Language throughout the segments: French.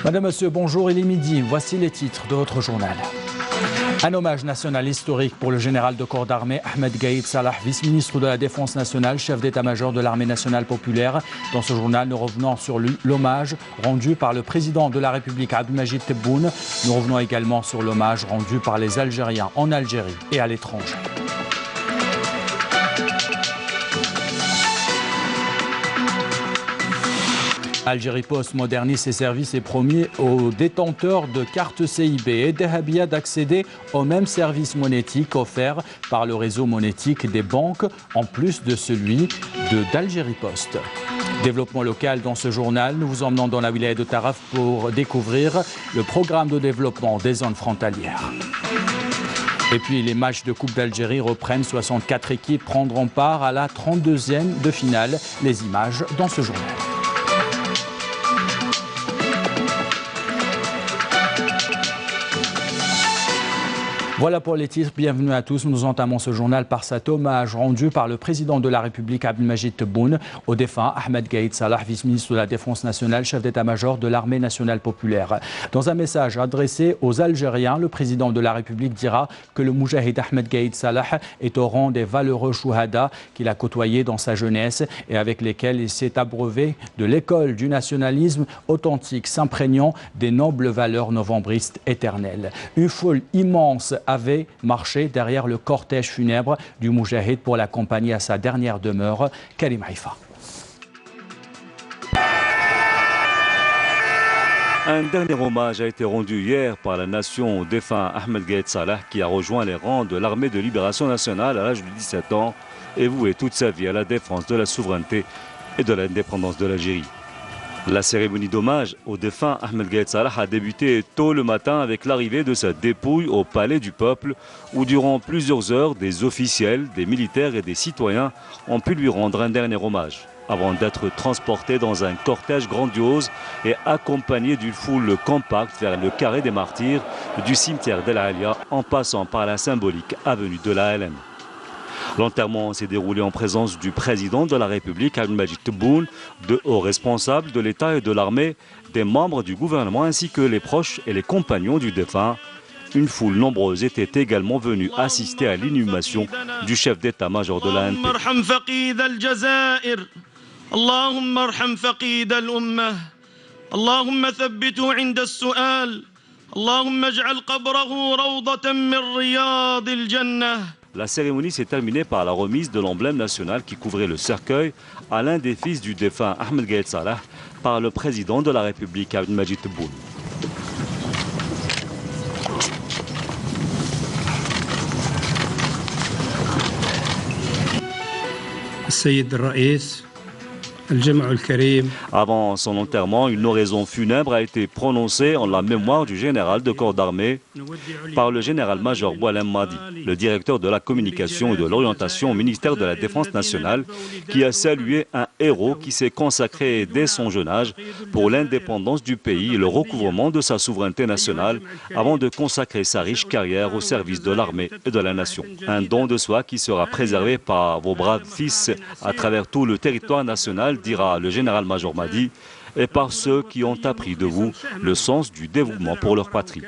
Madame, Monsieur, bonjour, il est midi. Voici les titres de votre journal. Un hommage national historique pour le général de corps d'armée Ahmed Gaïd Salah, vice-ministre de la Défense nationale, chef d'état-major de l'armée nationale populaire. Dans ce journal, nous revenons sur l'hommage rendu par le président de la République Abdelmajid Tebboune. Nous revenons également sur l'hommage rendu par les Algériens en Algérie et à l'étranger. Algérie Post modernise ses services et promet aux détenteurs de cartes CIB et Dahabia d'accéder aux mêmes services monétiques offerts par le réseau monétique des banques, en plus de celui d'Algérie Post. Développement local dans ce journal, nous vous emmenons dans la wilaya de Taraf pour découvrir le programme de développement des zones frontalières. Et puis les matchs de Coupe d'Algérie reprennent, 64 équipes prendront part à la 32e de finale. Les images dans ce journal. Voilà pour les titres, bienvenue à tous. Nous entamons ce journal par cet hommage rendu par le président de la République Abdelmajid Tebboune au défunt Ahmed Gaïd Salah, vice-ministre de la Défense nationale, chef d'état-major de l'armée nationale populaire. Dans un message adressé aux Algériens, le président de la République dira que le moujahid Ahmed Gaïd Salah est au rang des valeureux chouhada qu'il a côtoyés dans sa jeunesse et avec lesquels il s'est abreuvé de l'école du nationalisme authentique, s'imprégnant des nobles valeurs novembristes éternelles. Une foule immense avait marché derrière le cortège funèbre du moujahid pour l'accompagner à sa dernière demeure, Karim Haïfa. Un dernier hommage a été rendu hier par la nation au défunt Ahmed Gaïd Salah qui a rejoint les rangs de l'armée de libération nationale à l'âge de 17 ans et voué toute sa vie à la défense de la souveraineté et de l'indépendance de l'Algérie. La cérémonie d'hommage au défunt Ahmed Gaïd Salah a débuté tôt le matin avec l'arrivée de sa dépouille au Palais du Peuple où durant plusieurs heures, des officiels, des militaires et des citoyens ont pu lui rendre un dernier hommage avant d'être transporté dans un cortège grandiose et accompagné d'une foule compacte vers le carré des martyrs du cimetière d'El Alia en passant par la symbolique avenue de la LN. L'enterrement s'est déroulé en présence du président de la République, Abdelmajid Tebboune, de hauts responsables de l'État et de l'armée, des membres du gouvernement ainsi que les proches et les compagnons du défunt. Une foule nombreuse était également venue assister à l'inhumation du chef d'état-major de l'ANP. La cérémonie s'est terminée par la remise de l'emblème national qui couvrait le cercueil à l'un des fils du défunt Ahmed Gaïd Salah par le président de la République Abdelmajid Tebboune. Avant son enterrement, une oraison funèbre a été prononcée en la mémoire du général de corps d'armée par le général-major Boualem Madi, le directeur de la communication et de l'orientation au ministère de la Défense nationale, qui a salué un héros qui s'est consacré dès son jeune âge pour l'indépendance du pays et le recouvrement de sa souveraineté nationale avant de consacrer sa riche carrière au service de l'armée et de la nation. Un don de soi qui sera préservé par vos braves fils à travers tout le territoire national, dira le général-major Madi, et par ceux qui ont appris de vous le sens du dévouement pour leur patrie.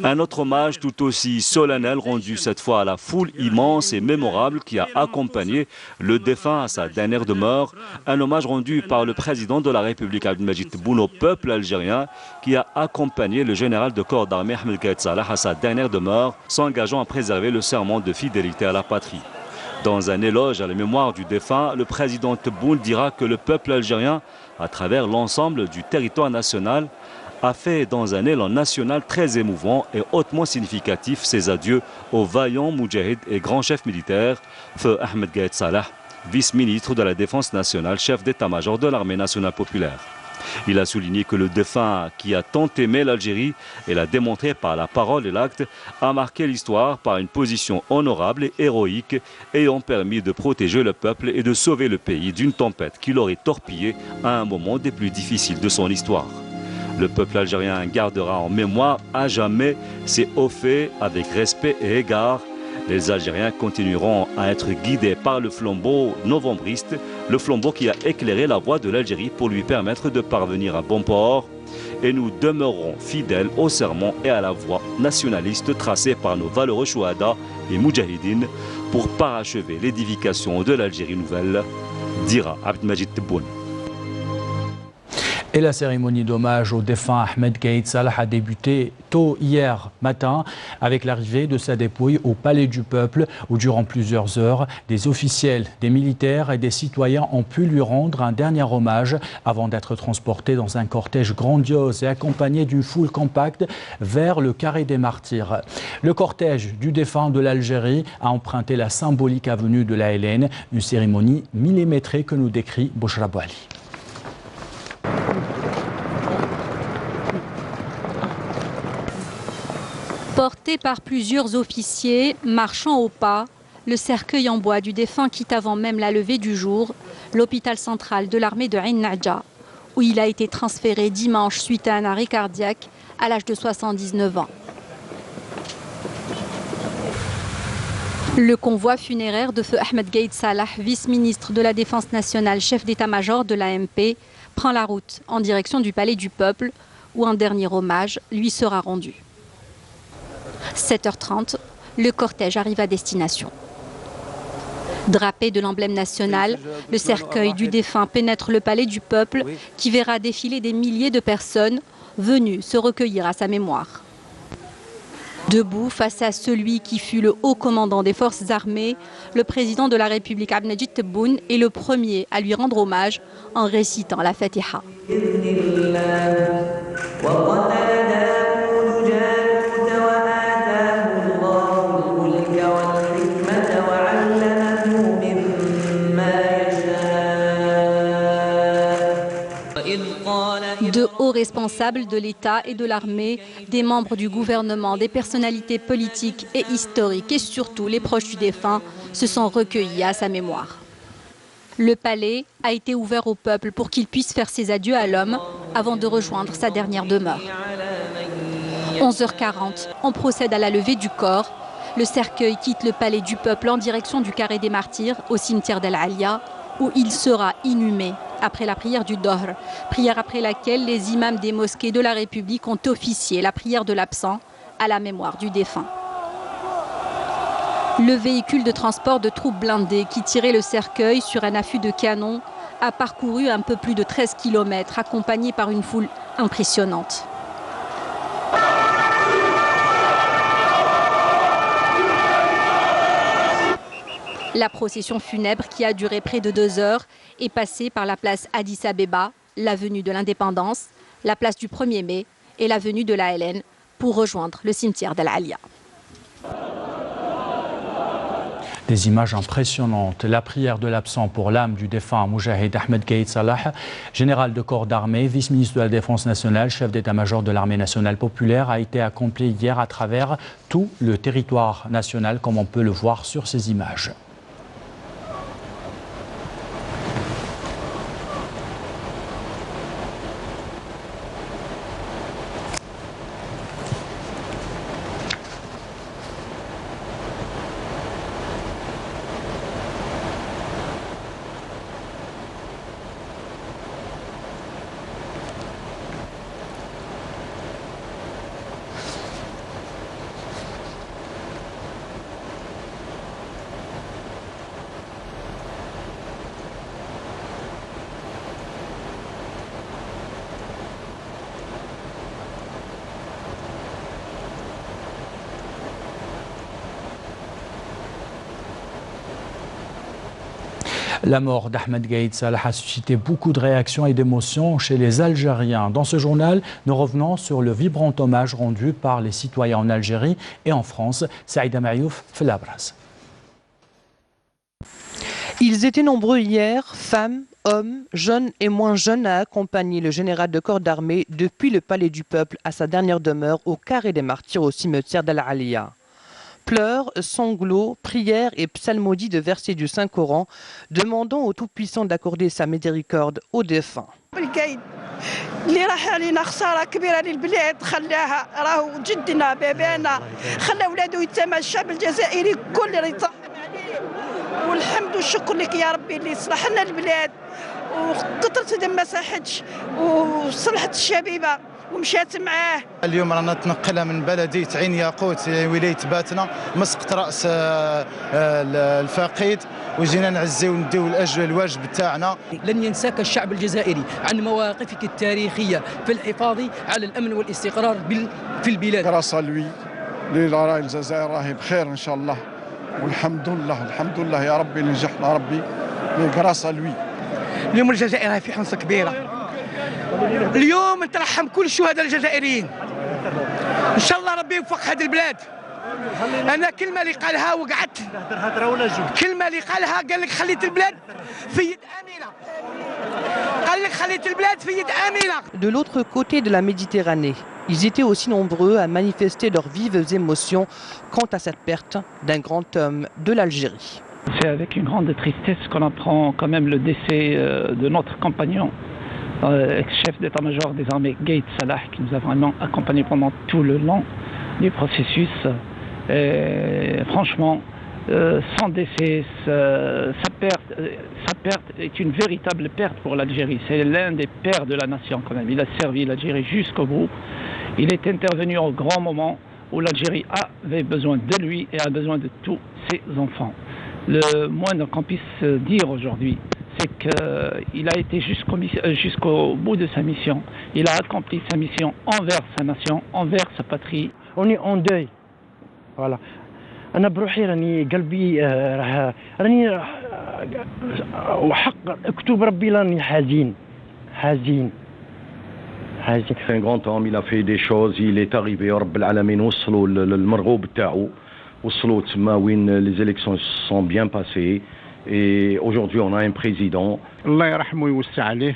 Un autre hommage tout aussi solennel rendu cette fois à la foule immense et mémorable qui a accompagné le défunt à sa dernière demeure. Un hommage rendu par le président de la République Abdelmajid Tebboune au peuple algérien qui a accompagné le général de corps d'armée Ahmed Gaïd Salah à sa dernière demeure, s'engageant à préserver le serment de fidélité à la patrie. Dans un éloge à la mémoire du défunt, le président Tebboune dira que le peuple algérien, à travers l'ensemble du territoire national, a fait dans un élan national très émouvant et hautement significatif ses adieux au vaillant moudjahid et grand chef militaire, feu Ahmed Gaïd Salah, vice-ministre de la Défense nationale, chef d'état-major de l'armée nationale populaire. Il a souligné que le défunt qui a tant aimé l'Algérie et l'a démontré par la parole et l'acte a marqué l'histoire par une position honorable et héroïque ayant permis de protéger le peuple et de sauver le pays d'une tempête qui l'aurait torpillé à un moment des plus difficiles de son histoire. Le peuple algérien gardera en mémoire à jamais ces hauts faits avec respect et égard Les Algériens continueront à être guidés par le flambeau novembriste, le flambeau qui a éclairé la voie de l'Algérie pour lui permettre de parvenir à bon port. Et nous demeurerons fidèles au serment et à la voie nationaliste tracée par nos valeureux chouhada et moudjahidines pour parachever l'édification de l'Algérie nouvelle, dira Abdelmajid Tebboune. Et la cérémonie d'hommage au défunt Ahmed Gaïd Salah a débuté tôt hier matin avec l'arrivée de sa dépouille au Palais du Peuple où durant plusieurs heures, des officiels, des militaires et des citoyens ont pu lui rendre un dernier hommage avant d'être transportés dans un cortège grandiose et accompagné d'une foule compacte vers le Carré des Martyrs. Le cortège du défunt de l'Algérie a emprunté la symbolique avenue de la Hélène, une cérémonie millimétrée que nous décrit Bouchra Bouali. Porté par plusieurs officiers, marchant au pas, le cercueil en bois du défunt quitte avant même la levée du jour l'hôpital central de l'armée de Ain Nadja, où il a été transféré dimanche suite à un arrêt cardiaque à l'âge de 79 ans. Le convoi funéraire de feu Ahmed Gaïd Salah, vice-ministre de la Défense nationale, chef d'état-major de l'AMP, prend la route en direction du Palais du Peuple, où un dernier hommage lui sera rendu. 7h30, le cortège arrive à destination. Drapé de l'emblème national, le cercueil du défunt pénètre le Palais du Peuple qui verra défiler des milliers de personnes venues se recueillir à sa mémoire. Debout face à celui qui fut le haut commandant des forces armées, le président de la République Abdelmajid Tebboune est le premier à lui rendre hommage en récitant la Fatiha. De hauts responsables de l'État et de l'armée, des membres du gouvernement, des personnalités politiques et historiques et surtout les proches du défunt se sont recueillis à sa mémoire. Le palais a été ouvert au peuple pour qu'il puisse faire ses adieux à l'homme avant de rejoindre sa dernière demeure. 11h40, on procède à la levée du corps. Le cercueil quitte le Palais du Peuple en direction du Carré des Martyrs au cimetière d'Al Alia, où il sera inhumé après la prière du Dohr, prière après laquelle les imams des mosquées de la République ont officié la prière de l'absent à la mémoire du défunt. Le véhicule de transport de troupes blindées qui tirait le cercueil sur un affût de canon a parcouru un peu plus de 13 km accompagné par une foule impressionnante. La procession funèbre qui a duré près de 2 heures est passée par la place Addis Abeba, l'avenue de l'Indépendance, la place du 1er mai et l'avenue de la Hélène pour rejoindre le cimetière d'Al Alia. Des images impressionnantes. La prière de l'absent pour l'âme du défunt Moujahid Ahmed Gaïd Salah, général de corps d'armée, vice-ministre de la Défense nationale, chef d'état-major de l'armée nationale populaire, a été accompli hier à travers tout le territoire national, comme on peut le voir sur ces images. La mort d'Ahmed Gaïd Salah a suscité beaucoup de réactions et d'émotions chez les Algériens. Dans ce journal, nous revenons sur le vibrant hommage rendu par les citoyens en Algérie et en France. Saïda Mayouf fait la brasse. Ils étaient nombreux hier, femmes, hommes, jeunes et moins jeunes, à accompagner le général de corps d'armée depuis le Palais du Peuple à sa dernière demeure au Carré des Martyrs au cimetière d'Al Alia. Pleurs, sanglots, prières et psalmodies de versets du Saint-Coran, demandant au Tout-Puissant d'accorder sa miséricorde aux défunts. اللي راح علينا خساره كبيره للبلاد، خلاها راهو جدنا بابانا خلى ولادو يتسامى. الشعب الجزائري كل يترحم عليه، والحمد والشكر لك يا ربي اللي صلح لنا البلاد وقطرة دم ما صحتش وصلحت الشبيبه ومشات معاه. اليوم رانا تنقلها من بلدية عين ياقوت ولاية باتنا، مسقط راس الفقيد، وجينا نعزيو ونديو الواجب تاعنا. لن ينساك الشعب الجزائري عن مواقفك التاريخية في الحفاظ على الأمن والاستقرار في البلاد. غراس لوي راهي الجزائر راهي بخير ان شاء الله، والحمد لله الحمد لله يا ربي اللي نجحنا ربي غراس لوي. اليوم الجزائر راهي في حنصة كبيرة، اليوم نترحم كل الشهداء الجزائريين، ان شاء الله ربي يوفق هذه البلاد. انا كلمه اللي قالها وقعدت، كلمه اللي قالها قال لك خليت البلاد في يد امينه، قال لك خليت البلاد في يد امينه. De l'autre côté de la Méditerranée, ils étaient aussi nombreux à manifester leurs vives émotions quant à cette perte d'un grand homme de l'Algérie. C'est avec une grande tristesse qu'on apprend quand même le décès de notre compagnon, ex-chef d'état-major des armées Gaïd Salah, qui nous a vraiment accompagnés pendant tout le long du processus. Et franchement, son décès, sa perte est une véritable perte pour l'Algérie. C'est l'un des pères de la nation quand même. Il a servi l'Algérie jusqu'au bout. Il est intervenu au grand moment où l'Algérie avait besoin de lui et a besoin de tous ses enfants. Le moindre qu'on puisse dire aujourd'hui, c'est qu'il a été jusqu'au bout de sa mission. Il a accompli sa mission envers sa nation, envers sa patrie. On est en deuil. Voilà. أنا بروحي راني قلبي راني وحق اكتب ربي راني حزين. C'est un grand homme, il a fait des choses, il est arrivé رب العالمين وصلوا للمرغوب تاعو، وصلوا تما وين les élections sont bien passées. Et aujourd'hui on a un président. الله يرحمه ويوسع عليه،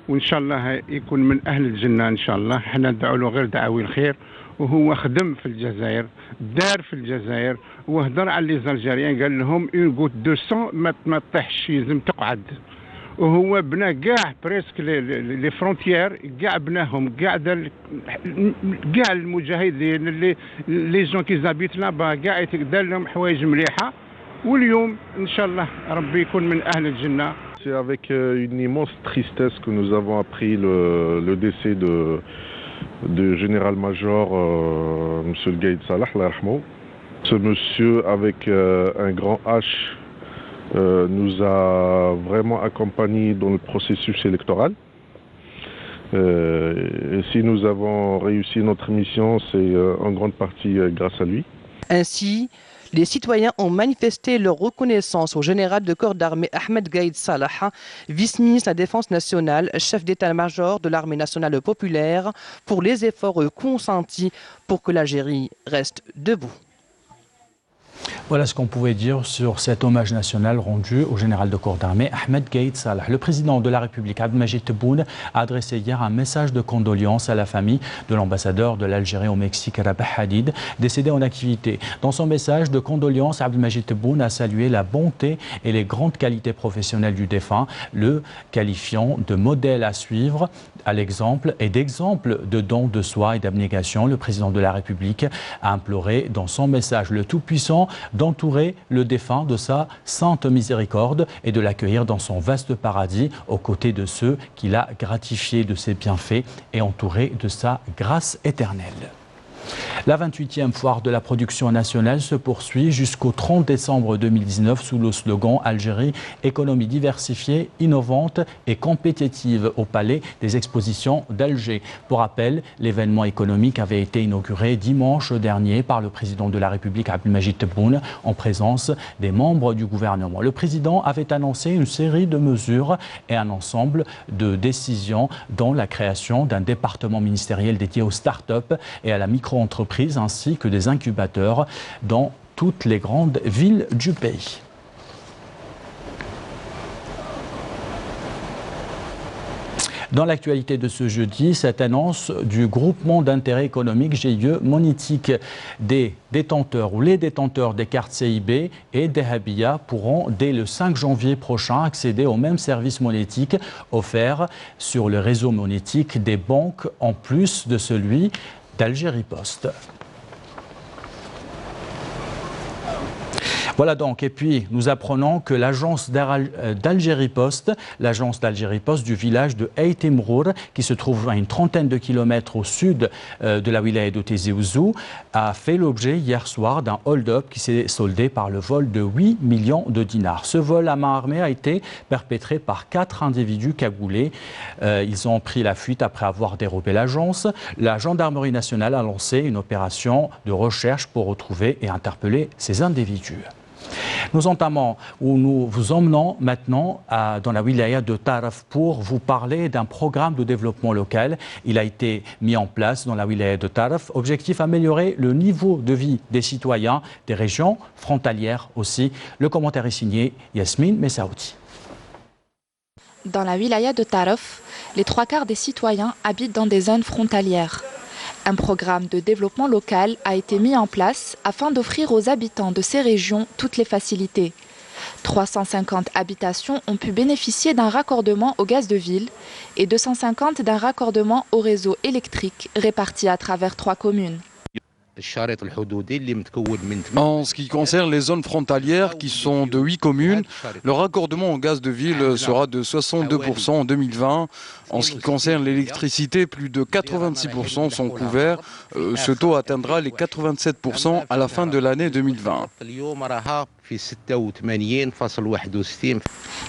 وان شاء الله يكون من اهل الجنه ان شاء الله. احنا ندعو له غير دعاوي الخير، وهو خدم في الجزائر، دار في الجزائر، وهضر على لي زالجيريان قال لهم اون غوت دو سون ما تطيحش لازم تقعد. وهو بنا كاع بريسك لي فرونتيير كاع بناهم، كاع المجاهدين لي جون كي زابيت لابا كاع دار لهم حوايج مليحه، واليوم ان شاء الله ربي يكون من اهل الجنه. C'est avec une immense tristesse que nous avons appris le décès de général-major M. Gaïd Salah, ce monsieur avec un grand H nous a vraiment accompagnés dans le processus électoral. Et si nous avons réussi notre mission, c'est en grande partie grâce à lui. Ainsi, les citoyens ont manifesté leur reconnaissance au général de corps d'armée Ahmed Gaïd Salah, vice-ministre de la Défense nationale, chef d'état-major de l'armée nationale populaire, pour les efforts consentis pour que l'Algérie reste debout. Voilà ce qu'on pouvait dire sur cet hommage national rendu au général de corps d'armée Ahmed Gaïd Salah. Le président de la République, Abdelmajid Tebboune, a adressé hier un message de condoléances à la famille de l'ambassadeur de l'Algérie au Mexique, Rabah Hadid, décédé en activité. Dans son message de condoléances, Abdelmajid Tebboune a salué la bonté et les grandes qualités professionnelles du défunt, le qualifiant de modèle à suivre, à l'exemple et d'exemple de don de soi et d'abnégation. Le président de la République a imploré dans son message le Tout-Puissant d'entourer le défunt de sa sainte miséricorde et de l'accueillir dans son vaste paradis aux côtés de ceux qu'il a gratifiés de ses bienfaits et entourés de sa grâce éternelle. La 28e foire de la production nationale se poursuit jusqu'au 30 décembre 2019 sous le slogan Algérie, économie diversifiée, innovante et compétitive au Palais des Expositions d'Alger. Pour rappel, l'événement économique avait été inauguré dimanche dernier par le président de la République Abdelmajid Tebboune en présence des membres du gouvernement. Le président avait annoncé une série de mesures et un ensemble de décisions dont la création d'un département ministériel dédié aux start-up et à la micro-entreprise ainsi que des incubateurs dans toutes les grandes villes du pays. Dans l'actualité de ce jeudi, cette annonce du groupement d'intérêt économique GIE monétique des détenteurs ou les détenteurs des cartes CIB et des Habia pourront dès le 5 janvier prochain accéder aux mêmes services monétiques offerts sur le réseau monétique des banques en plus de celui d'Algérie Post. Voilà donc, et puis nous apprenons que l'agence d'Algérie Post, du village de Eitemrour, qui se trouve à une trentaine de kilomètres au sud de la wilaya de Tizi Ouzou, a fait l'objet hier soir d'un hold-up qui s'est soldé par le vol de 8 millions de dinars. Ce vol à main armée a été perpétré par 4 individus cagoulés. Ils ont pris la fuite après avoir dérobé l'agence. La gendarmerie nationale a lancé une opération de recherche pour retrouver et interpeller ces individus. Nous vous emmenons maintenant dans la wilaya de Taraf pour vous parler d'un programme de développement local. Il a été mis en place dans la wilaya de Taraf. Objectif, améliorer le niveau de vie des citoyens des régions frontalières aussi. Le commentaire est signé Yasmine Messaouti. Dans la wilaya de Taraf, les 3/4 des citoyens habitent dans des zones frontalières. Un programme de développement local a été mis en place afin d'offrir aux habitants de ces régions toutes les facilités. 350 habitations ont pu bénéficier d'un raccordement au gaz de ville et 250 d'un raccordement au réseau électrique répartis à travers 3 communes. En ce qui concerne les zones frontalières qui sont de 8 communes, le raccordement au gaz de ville sera de 62% en 2020. En ce qui concerne l'électricité, plus de 86% sont couverts. Ce taux atteindra les 87% à la fin de l'année 2020.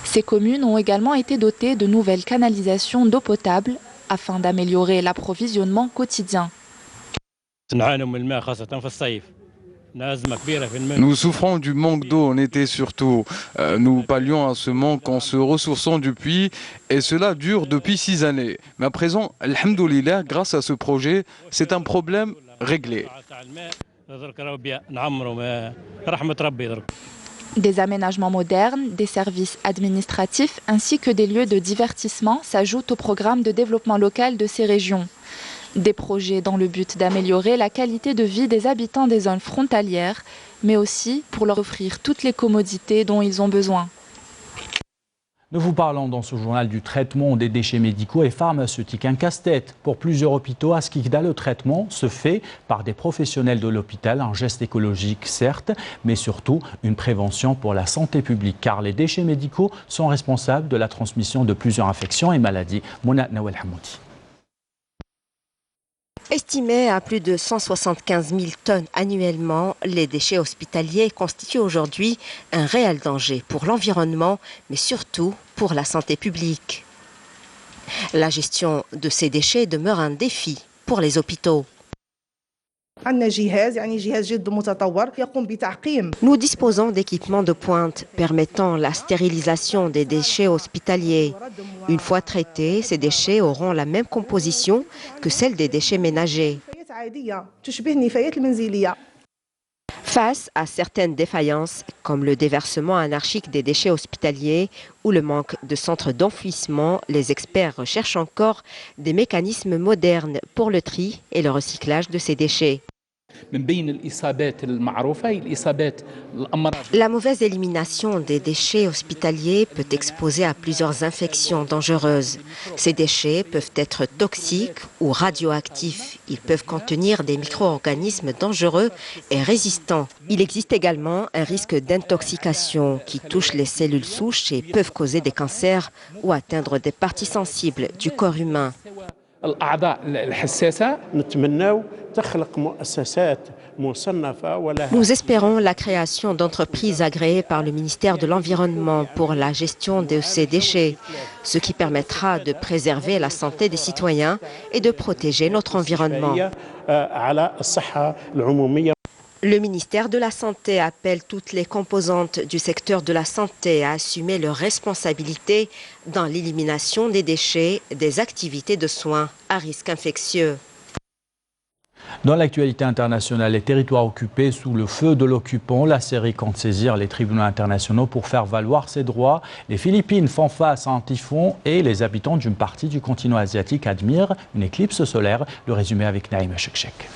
Ces communes ont également été dotées de nouvelles canalisations d'eau potable afin d'améliorer l'approvisionnement quotidien. Nous souffrons du manque d'eau en été surtout. Nous pallions à ce manque en se ressourçant du puits et cela dure depuis 6 années. Mais à présent, alhamdoulilah, grâce à ce projet, c'est un problème réglé. Des aménagements modernes, des services administratifs ainsi que des lieux de divertissement s'ajoutent au programme de développement local de ces régions. Des projets dans le but d'améliorer la qualité de vie des habitants des zones frontalières, mais aussi pour leur offrir toutes les commodités dont ils ont besoin. Nous vous parlons dans ce journal du traitement des déchets médicaux et pharmaceutiques. Un casse-tête pour plusieurs hôpitaux. À Skikda, le traitement se fait par des professionnels de l'hôpital. Un geste écologique, certes, mais surtout une prévention pour la santé publique. Car les déchets médicaux sont responsables de la transmission de plusieurs infections et maladies. Mona Nawel Hamoudi. Estimés à plus de 175 000 tonnes annuellement, les déchets hospitaliers constituent aujourd'hui un réel danger pour l'environnement, mais surtout pour la santé publique. La gestion de ces déchets demeure un défi pour les hôpitaux. Nous disposons d'équipements de pointe permettant la stérilisation des déchets hospitaliers. Une fois traités, ces déchets auront la même composition que celle des déchets ménagers. Face à certaines défaillances, comme le déversement anarchique des déchets hospitaliers ou le manque de centres d'enfouissement, les experts recherchent encore des mécanismes modernes pour le tri et le recyclage de ces déchets. La mauvaise élimination des déchets hospitaliers peut exposer à plusieurs infections dangereuses. Ces déchets peuvent être toxiques ou radioactifs. Ils peuvent contenir des micro-organismes dangereux et résistants. Il existe également un risque d'intoxication qui touche les cellules souches et peuvent causer des cancers ou atteindre des parties sensibles du corps humain. Nous espérons la création d'entreprises agréées par le ministère de l'Environnement pour la gestion de ces déchets, ce qui permettra de préserver la santé des citoyens et de protéger notre environnement. Le ministère de la Santé appelle toutes les composantes du secteur de la santé à assumer leurs responsabilités dans l'élimination des déchets des activités de soins à risque infectieux. Dans l'actualité internationale, les territoires occupés sous le feu de l'occupant, la Syrie compte saisir les tribunaux internationaux pour faire valoir ses droits. Les Philippines font face à un typhon et les habitants d'une partie du continent asiatique admirent une éclipse solaire. Le résumé avec Naïma Chekchek.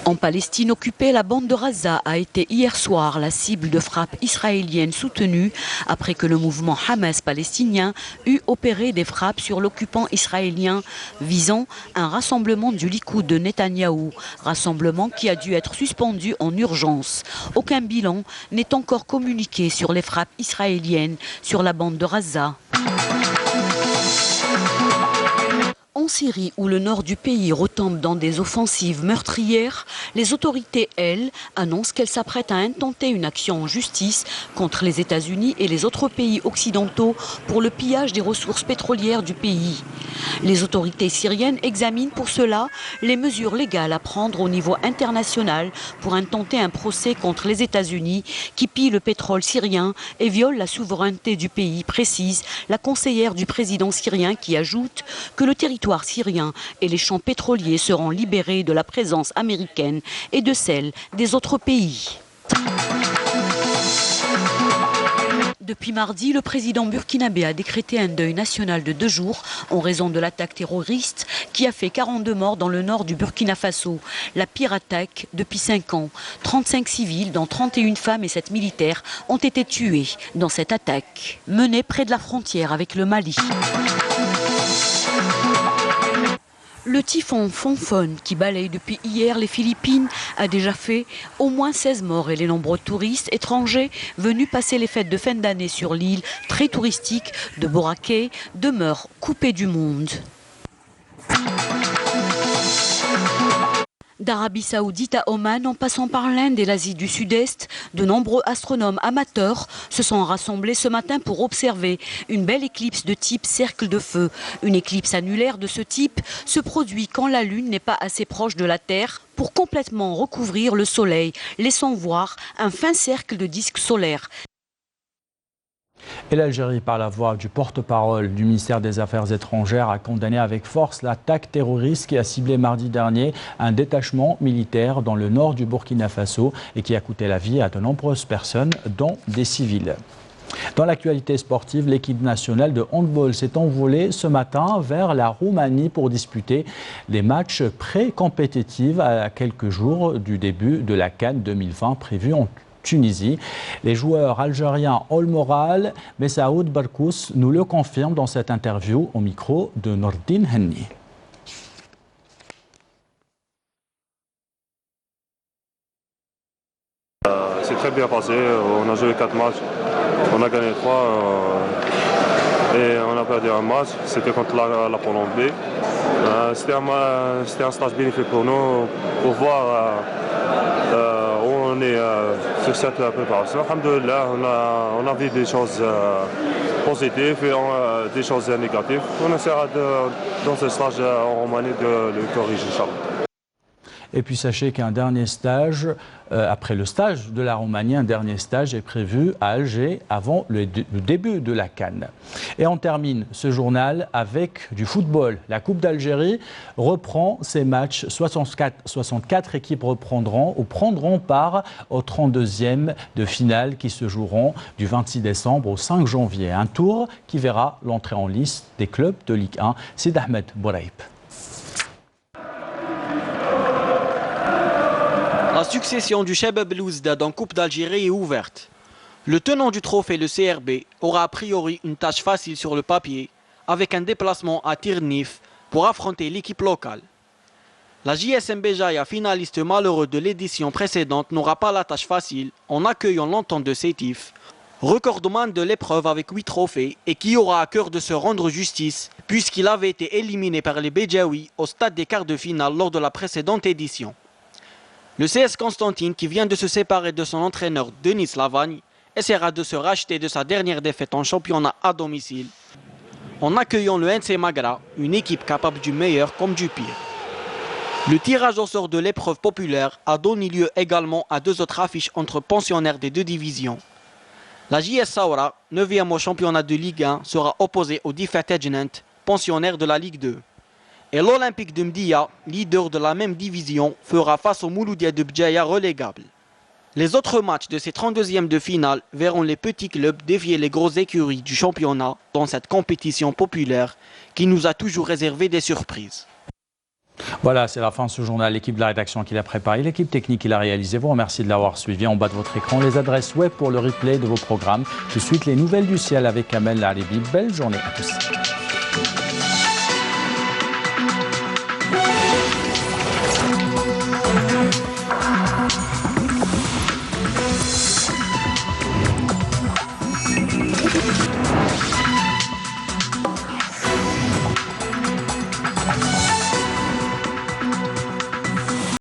En Palestine occupée, la bande de Gaza a été hier soir la cible de frappes israéliennes soutenues après que le mouvement Hamas palestinien eut opéré des frappes sur l'occupant israélien visant un rassemblement du Likoud de Netanyahou, rassemblement qui a dû être suspendu en urgence. Aucun bilan n'est encore communiqué sur les frappes israéliennes sur la bande de Gaza. En Syrie, où le nord du pays retombe dans des offensives meurtrières, les autorités, elles, annoncent qu'elles s'apprêtent à intenter une action en justice contre les États-Unis et les autres pays occidentaux pour le pillage des ressources pétrolières du pays. Les autorités syriennes examinent pour cela les mesures légales à prendre au niveau international pour intenter un procès contre les États-Unis qui pillent le pétrole syrien et violent la souveraineté du pays, précise la conseillère du président syrien qui ajoute que le territoire syrien et les champs pétroliers seront libérés de la présence américaine et de celle des autres pays. Depuis mardi, le président burkinabé a décrété un deuil national de 2 jours en raison de l'attaque terroriste qui a fait 42 morts dans le nord du Burkina Faso. La pire attaque depuis 5 ans. 35 civils, dont 31 femmes et 7 militaires, ont été tués dans cette attaque menée près de la frontière avec le Mali. Le typhon Fonfon, qui balaye depuis hier les Philippines, a déjà fait au moins 16 morts et les nombreux touristes étrangers venus passer les fêtes de fin d'année sur l'île très touristique de Boracay demeurent coupés du monde. D'Arabie Saoudite à Oman, en passant par l'Inde et l'Asie du Sud-Est, de nombreux astronomes amateurs se sont rassemblés ce matin pour observer une belle éclipse de type cercle de feu. Une éclipse annulaire de ce type se produit quand la Lune n'est pas assez proche de la Terre pour complètement recouvrir le Soleil, laissant voir un fin cercle de disques solaires. Et l'Algérie, par la voix du porte-parole du ministère des Affaires étrangères, a condamné avec force l'attaque terroriste qui a ciblé mardi dernier un détachement militaire dans le nord du Burkina Faso et qui a coûté la vie à de nombreuses personnes, dont des civils. Dans l'actualité sportive, l'équipe nationale de handball s'est envolée ce matin vers la Roumanie pour disputer les matchs pré-compétitifs à quelques jours du début de la CAN 2020 prévue en Tunisie. Les joueurs algériens ont le moral, mais Saoud Barkous nous le confirme dans cette interview au micro de Nordine Henni. C'est très bien passé, on a joué 4 matchs, on a gagné 3 et on a perdu un match, c'était contre la Colombie. C'était un stage bénéfique pour nous, pour voir où on est sur cette préparation. Alhamdoulilah, on a vu des choses positives et des choses négatives. On essaiera dans ce stage en Roumanie de le corriger. Et puis sachez qu'un dernier stage, après le stage de la Roumanie, un dernier stage est prévu à Alger avant le début de la CAN. Et on termine ce journal avec du football. La Coupe d'Algérie reprend ses matchs. 64 équipes prendront part au 32e de finale qui se joueront du 26 décembre au 5 janvier. Un tour qui verra l'entrée en liste des clubs de Ligue 1. C'est Ahmed Bouraïb. La succession du Shabab Belouizdad dans Coupe d'Algérie est ouverte. Le tenant du trophée, le CRB, aura a priori une tâche facile sur le papier, avec un déplacement à Tirnif pour affronter l'équipe locale. La JSM Béjaïa, finaliste malheureux de l'édition précédente, n'aura pas la tâche facile en accueillant l'Entente de Sétif, recordman de l'épreuve avec 8 trophées et qui aura à cœur de se rendre justice puisqu'il avait été éliminé par les Béjaouis au stade des quarts de finale lors de la précédente édition. Le CS Constantine, qui vient de se séparer de son entraîneur Denis Lavagne, essaiera de se racheter de sa dernière défaite en championnat à domicile, en accueillant le NC Magra, une équipe capable du meilleur comme du pire. Le tirage au sort de l'épreuve populaire a donné lieu également à 2 autres affiches entre pensionnaires des 2 divisions. La JS Saoura, 9e au championnat de Ligue 1, sera opposée au Difat Ejnent, pensionnaire de la Ligue 2. Et l'Olympique de Mdia, leader de la même division, fera face au Mouloudia de Bdjaya relégable. Les autres matchs de ces 32e de finale verront les petits clubs défier les grosses écuries du championnat dans cette compétition populaire qui nous a toujours réservé des surprises. Voilà, c'est la fin de ce journal. L'équipe de la rédaction qui l'a préparé, l'équipe technique qui l'a réalisé, vous remercie de l'avoir suivi. En bas de votre écran, les adresses web pour le replay de vos programmes. Tout de suite, les nouvelles du ciel avec Kamel Laribi. Belle journée à tous.